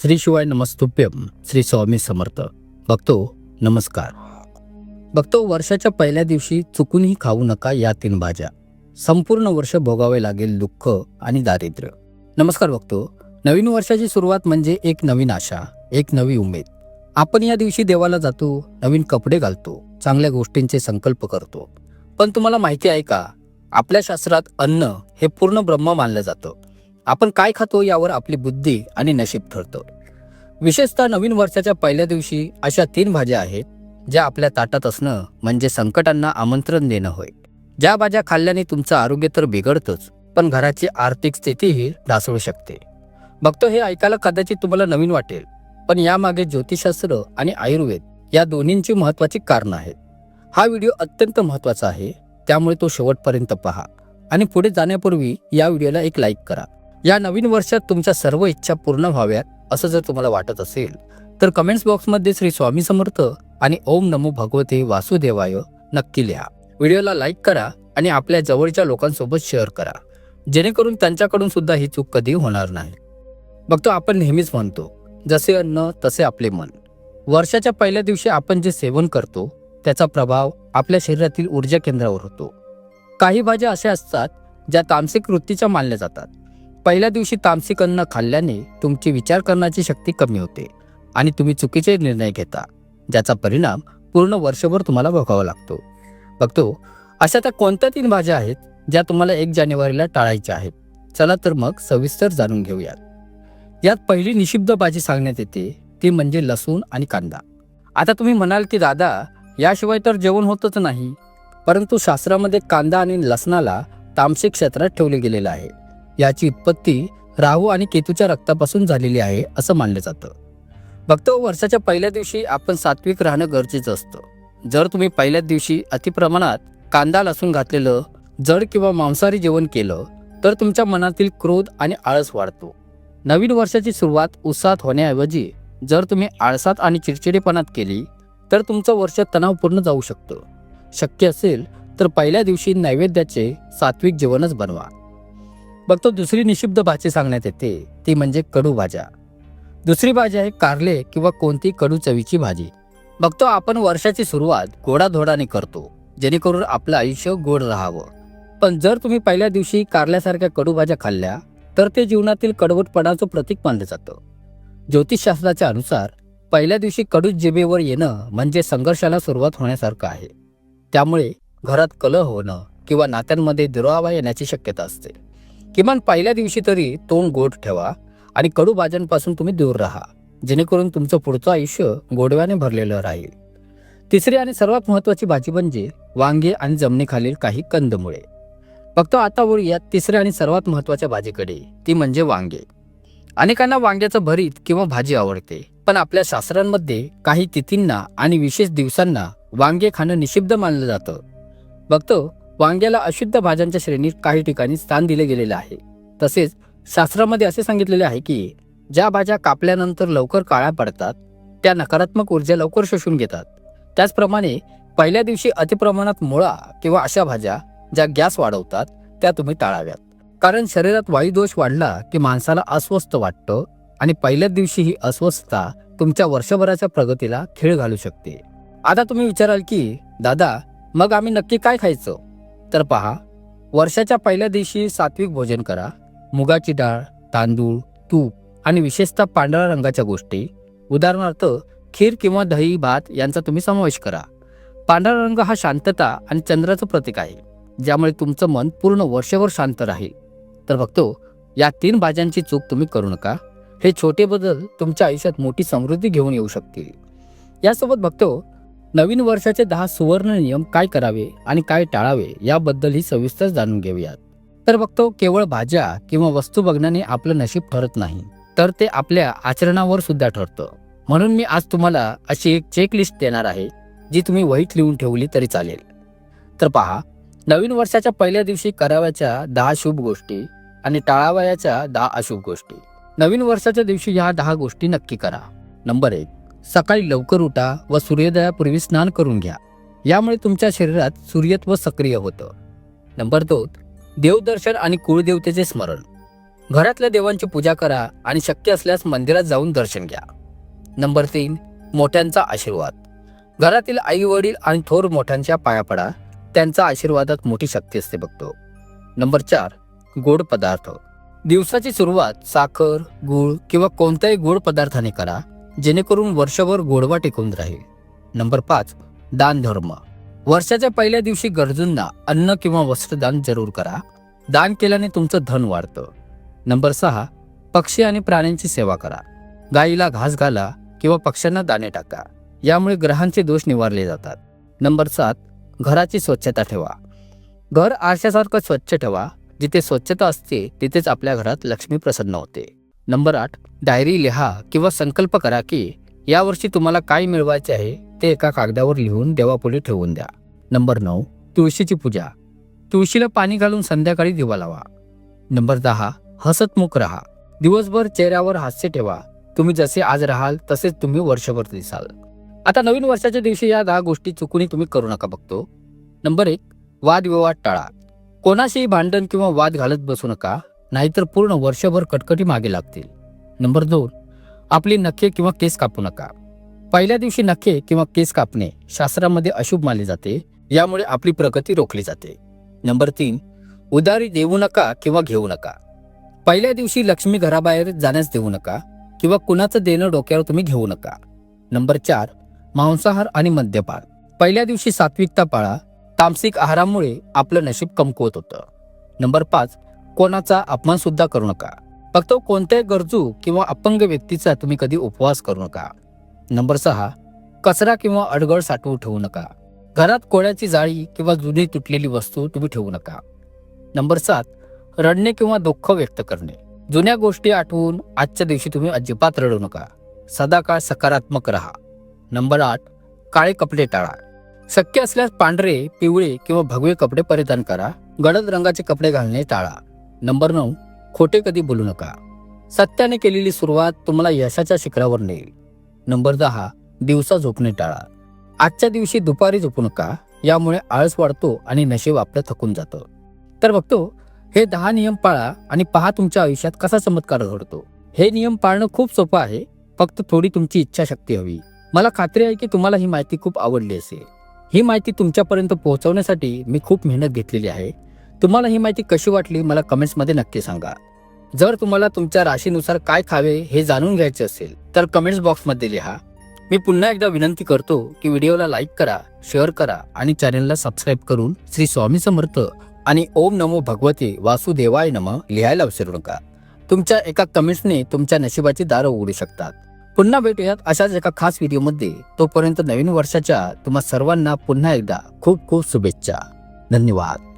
श्री शिवाय नमस्तुभ्यम. श्री स्वामी समर्थ. भक्तो नमस्कार. भक्तो, वर्षाच्या पहिल्या दिवशी चुकूनही खाऊ नका या 3 भाज्या. संपूर्ण वर्ष भोगावे लागेल दुःख आणि दारिद्र्य. नमस्कार भक्तो. नवीन वर्षाची सुरुवात म्हणजे एक नवीन आशा, एक नवी उमेद. आपण या दिवशी देवाला जातो, नवीन कपडे घालतो, चांगल्या गोष्टींचे संकल्प करतो. पण तुम्हाला माहिती आहे का, आपल्या शास्त्रात अन्न हे पूर्ण ब्रह्म मानलं जातं. आपण काय खातो यावर आपली बुद्धी आणि नशीब ठरतं. विशेषतः नवीन वर्षाच्या पहिल्या दिवशी अशा 3 भाज्या आहेत ज्या आपल्या ताटात असणं म्हणजे संकटांना आमंत्रण देणं होय. ज्या भाज्या खाल्ल्याने तुमचं आरोग्य तर बिघडतंच, पण घराची आर्थिक स्थितीही ढासळू शकते. बघतो, हे ऐकायला कदाचित तुम्हाला नवीन वाटेल, पण यामागे ज्योतिषशास्त्र आणि आयुर्वेद या दोन्हींची महत्त्वाची कारणं आहेत. हा व्हिडिओ अत्यंत महत्त्वाचा आहे, त्यामुळे तो शेवटपर्यंत पहा आणि पुढे जाण्यापूर्वी या व्हिडिओला एक लाईक करा. या नवीन वर्षात तुमच्या सर्व इच्छा पूर्ण व्हाव्यात असं जर तुम्हाला वाटत असेल तर कमेंट्स बॉक्समध्ये श्री स्वामी समर्थ आणि ओम नमो भगवते वासुदेवाय नक्की लिहा. व्हिडिओला लाईक करा आणि आपल्या जवळच्या लोकांसोबत शेअर करा, जेणेकरून त्यांच्याकडून सुद्धा ही चूक कधी होणार नाही. बघतो, आपण नेहमीच म्हणतो, जसे अन्न तसे आपले मन. वर्षाच्या पहिल्या दिवशी आपण जे सेवन करतो त्याचा प्रभाव आपल्या शरीरातील ऊर्जा केंद्रावर होतो. काही भाज्या अशा असतात ज्या तामसिक वृत्तीच्या मानल्या जातात. पहिल्या दिवशी तामसिक अन्न खाल्ल्याने तुमची विचार करण्याची शक्ती कमी होते आणि तुम्ही चुकीचे निर्णय घेता, ज्याचा परिणाम पूर्ण वर्षभर तुम्हाला भोगावा लागतो. बघतो, अशा त्या कोणत्या 3 भाज्या आहेत ज्या तुम्हाला 1 जानेवारीला टाळायच्या आहेत? चला तर मग सविस्तर जाणून घेऊयात. यात पहिली निषिद्ध भाजी सांगण्यात येते ती म्हणजे लसूण आणि कांदा. आता तुम्ही म्हणाल की दादा, याशिवाय तर जेवण होतच नाही. परंतु शास्त्रामध्ये कांदा आणि लसणाला तामसिक क्षेत्रात ठेवले गेलेलं आहे. याची उत्पत्ती राहू आणि केतूच्या रक्तापासून झालेली आहे असं मानलं जातं. बघतो, वर्षाच्या पहिल्या दिवशी आपण सात्विक राहणं गरजेचं असतं. जर तुम्ही पहिल्याच दिवशी अतिप्रमाणात कांदा लसूण घातलेलं जड किंवा मांसाहारी जेवण केलं तर तुमच्या मनातील क्रोध आणि आळस वाढतो. नवीन वर्षाची सुरुवात उत्साहात होण्याऐवजी जर तुम्ही आळसात आणि चिडचिडेपणात केली तर तुमचं वर्ष तणावपूर्ण जाऊ शकतं. शक्य असेल तर पहिल्या दिवशी नैवेद्याचे सात्विक जेवणच बनवा. बघतो, दुसरी निषिद्ध भाजी सांगण्यात येते ती म्हणजे कडू भाज्या. दुसरी भाजी आहे कारले किंवा कोणती कडू चवीची भाजी. बघतो, आपण वर्षाची सुरुवात गोडाधोडाने करतो जेणेकरून आपलं आयुष्य गोड राहावं. पण जर तुम्ही पहिल्या दिवशी कारल्यासारख्या कडू भाज्या खाल्ल्या तर ते जीवनातील कडवटपणाचं प्रतीक मानलं जातं. ज्योतिषशास्त्राच्या अनुसार पहिल्या दिवशी कडू जिभेवर येणं म्हणजे संघर्षाला सुरुवात होण्यासारखं आहे. त्यामुळे घरात कलह होणं किंवा नात्यांमध्ये दुरावा येण्याची शक्यता असते. किमान पहिल्या दिवशी तरी तोंड गोड ठेवा आणि कडू भाज्यांपासून तुम्ही दूर राहा, जेणेकरून तुमचं पुढचं आयुष्य गोडव्याने भरलेलं राहील. तिसरी आणि सर्वात महत्त्वाची भाजी म्हणजे वांगे आणि जमिनीखालील काही कंदमुळे. फक्त आता वळूयात तिसऱ्या आणि सर्वात महत्त्वाच्या भाजीकडे, ती म्हणजे वांगे. अनेकांना वांग्याचं भरीत किंवा भाजी आवडते, पण आपल्या शास्त्रांमध्ये काही तिथींना आणि विशेष दिवसांना वांगे खाणं निषिद्ध मानलं जातं. बघतो, वांग्याला अशुद्ध भाज्यांच्या श्रेणीत काही ठिकाणी स्थान दिले गेलेलं आहे. तसेच शास्त्रामध्ये असे सांगितलेले आहे की ज्या भाज्या कापल्यानंतर लवकर काळ्या पडतात त्या नकारात्मक ऊर्जा लवकर शोषून घेतात. त्याचप्रमाणे पहिल्या दिवशी अतिप्रमाणात मुळा किंवा अशा भाज्या ज्या गॅस वाढवतात त्या तुम्ही टाळाव्यात. कारण शरीरात वायुदोष वाढला की माणसाला अस्वस्थ वाटतं आणि पहिल्याच दिवशी ही अस्वस्थता तुमच्या वर्षभराच्या प्रगतीला खीळ घालू शकते. आता तुम्ही विचाराल की दादा, मग आम्ही नक्की काय खायचं? तर पहा, वर्षाच्या पहिल्या दिवशी सात्विक भोजन करा. मुगाची डाळ, तांदूळ, तूप आणि विशेषतः पांढऱ्या रंगाच्या गोष्टी, उदाहरणार्थ खीर किंवा दही भात यांचा तुम्ही समावेश करा. पांढरा रंग हा शांतता आणि चंद्राचं प्रतीक आहे, ज्यामुळे तुमचं मन पूर्ण वर्षभर शांत राहील. तर बघतो, या 3 भाज्यांची चूक तुम्ही करू नका. हे छोटे बदल तुमच्या आयुष्यात मोठी समृद्धी घेऊन येऊ शकतील. यासोबत बघतो, नवीन वर्षाचे 10 सुवर्ण नियम काय करावे आणि काय टाळावे याबद्दल ही सविस्तर जाणून घेऊयात. तर बघतो, केवळ भाज्या किंवा वस्तू बघण्याने आपलं नशीब ठरत नाही, तर ते आपल्या आचरणावर सुद्धा ठरतं. म्हणून मी आज तुम्हाला अशी एक चेकलिस्ट देणार आहे जी तुम्ही वहीत लिहून ठेवली तरी चालेल. तर पहा, नवीन वर्षाच्या पहिल्या दिवशी करावयाच्या 10 शुभ गोष्टी आणि टाळावयाच्या 10 अशुभ गोष्टी. नवीन वर्षाच्या दिवशी ह्या 10 गोष्टी नक्की करा. नंबर 1, सकाळी लवकर उठा व सूर्योदयापूर्वी स्नान करून घ्या. यामुळे तुमच्या शरीरात सूर्यत्व सक्रिय होतं. नंबर 2, देवदर्शन आणि कुळदेवतेचे स्मरण. घरातल्या देवांची पूजा करा आणि शक्य असल्यास मंदिरात जाऊन दर्शन घ्या. नंबर 3, मोठ्यांचा आशीर्वाद. घरातील आई वडील आणि थोर मोठ्यांच्या पाया पडा, त्यांचा आशीर्वादात मोठी शक्ती असते बघतो. नंबर 4, गोड पदार्थ. दिवसाची सुरुवात साखर, गूळ किंवा कोणत्याही गोड पदार्थाने करा, जेणेकरून वर्षभर गोडवा टिकून राहील. नंबर 5, दान धर्म. वर्षाच्या पहिल्या दिवशी गरजूंना अन्न किंवा वस्त्रदान जरूर करा. दान केल्याने तुमचं धन वाढतं. नंबर 6, पक्षी आणि प्राण्यांची सेवा करा. गायीला घास घाला किंवा पक्ष्यांना दाणे टाका, यामुळे ग्रहांचे दोष निवारले जातात. नंबर 7, घराची स्वच्छता ठेवा. घर आरशासारखं स्वच्छ ठेवा. जिथे स्वच्छता असते तिथेच आपल्या घरात लक्ष्मी प्रसन्न होते. नंबर 8, डायरी लिहा किंवा संकल्प करा की यावर्षी तुम्हाला काय मिळवायचे आहे ते एका कागदावर लिहून देवापुढे ठेवून द्या. नंबर 9, तुळशीची पूजा. तुळशीला पाणी घालून संध्याकाळी दिवा लावा. नंबर 10, हसतमुख राहा. दिवसभर चेहऱ्यावर हास्य ठेवा. तुम्ही जसे आज राहाल तसेच तुम्ही वर्षभर दिसाल. आता नवीन वर्षाच्या दिवशी या 10 गोष्टी चुकूनही तुम्ही करू नका बघतो. नंबर 1, वादविवाद टाळा. कोणाशीही भांडण किंवा वाद घालत बसू नका, नाहीतर पूर्ण वर्षभर कटकटी मागे लागतील. नंबर 2, आपली नखे किंवा केस कापू नका. पहिल्या दिवशी नखे किंवा केस कापणे शास्त्रामध्ये अशुभ मानले जाते, यामुळे आपली प्रगती रोखली जाते. नंबर 3, उधारी देऊ नका किंवा घेऊ नका. पहिल्या दिवशी लक्ष्मी घराबाहेर जाण्यास देऊ नका किंवा कुणाचं देणं डोक्यावर तुम्ही घेऊ नका. नंबर 4, मांसाहार आणि मद्यपान. पहिल्या दिवशी सात्विकता पाळा. तामसिक आहारामुळे आपलं नशीब कमकुवत होतं. नंबर 5, कोणाचा अपमान सुद्धा करू नका. फक्त कोणत्याही गरजू किंवा अपंग व्यक्तीचा तुम्ही कधी उपवास करू नका. नंबर 6, कचरा किंवा अडगळ साठवून ठेवू नका. घरात कोळ्याची जाळी किंवा जुनी तुटलेली वस्तू तुम्ही ठेवू नका. नंबर 7, रडणे किंवा दुःख व्यक्त करणे. जुन्या गोष्टी आठवून आजच्या दिवशी तुम्ही अजिबात रडू नका. सदाकाळ सकारात्मक राहा. नंबर 8, काळे कपडे टाळा. शक्य असल्यास पांढरे, पिवळे किंवा भगवे कपडे परिधान करा. गडद रंगाचे कपडे घालणे टाळा. नंबर 9, खोटे कधी बोलू नका. सत्याने केलेली सुरुवात तुम्हाला यशाच्या शिखरावर नेईल. नंबर 10, दिवसा झोपणे टाळा. आजच्या दिवशी दुपारी झोपू नका, यामुळे आळस वाढतो आणि नशीब आपलं थकून जातं. तर बघतो, हे 10 नियम पाळा आणि पहा तुमच्या आयुष्यात कसा चमत्कार घडतो. हे नियम पाळणं खूप सोपं आहे, फक्त थोडी तुमची इच्छाशक्ती हवी. मला खात्री आहे की तुम्हाला ही माहिती खूप आवडली असेल. ही माहिती तुमच्यापर्यंत पोहोचवण्यासाठी मी खूप मेहनत घेतलेली आहे. तुम्हाला ही माहिती कशी वाटली मला कमेंट्समध्ये नक्की सांगा. जर तुम्हाला तुमच्या राशीनुसार काय खावे हे जाणून घ्यायचे असेल तर कमेंट्स बॉक्समध्ये लिहा. मी पुन्हा एकदा विनंती करतो की व्हिडिओला लाईक करा, शेअर करा आणि चॅनलला सबस्क्राईब करून श्री स्वामी समर्थ आणि ओम नमो भगवते वासुदेवाय नमः लिहायला विसरू नका. तुमच्या एका कमेंट्सने तुमच्या नशिबाची दारं उघडू शकतात. पुन्हा भेटूयात अशाच एका खास व्हिडिओमध्ये. तोपर्यंत नवीन वर्षाच्या तुम्हा सर्वांना पुन्हा एकदा खूप खूप शुभेच्छा. धन्यवाद.